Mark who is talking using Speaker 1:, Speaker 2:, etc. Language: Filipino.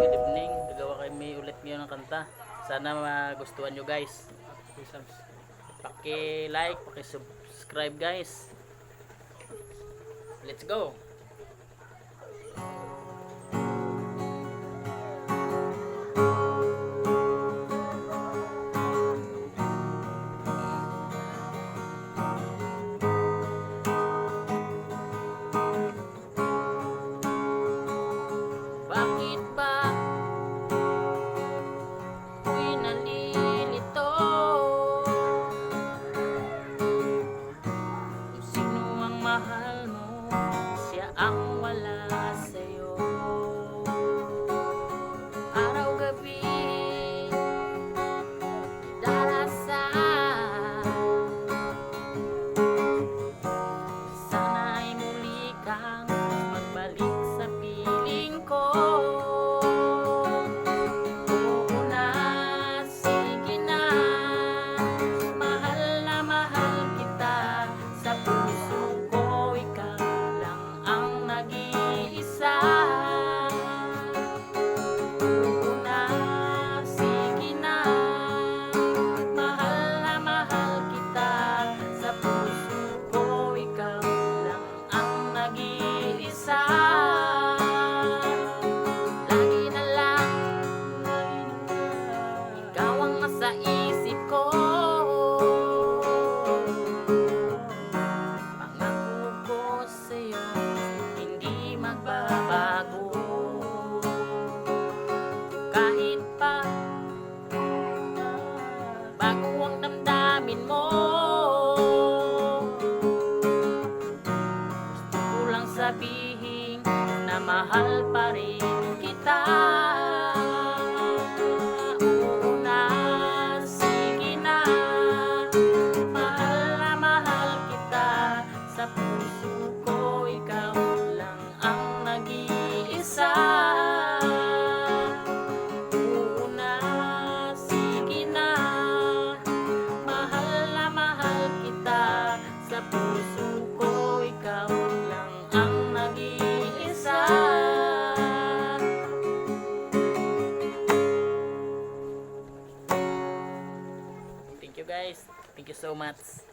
Speaker 1: good evening. Gagawa kami ulit ngayon ng kanta. Sana magustuhan nyo guys. Paki-like, paki-subscribe guys. Let's go! Bakit ba ako'y nalilito? Kung sino ang mahal mo, siya ang wala sa'yo. Araw-gabi darasal, sana'y muli kang magbalik sa piling ko. Sa isip ko, pangako ko sa'yo, hindi magbabago. Kahit pa bago ang damdamin mo, gusto ko lang sabihin na mahal pa rin kita. Sa puso ko, ikaw lang ang nag-iisa. Oo na, sige na, mahal kita. Sa puso ko, ikaw lang ang nag-iisa. Thank you guys. Thank you so much.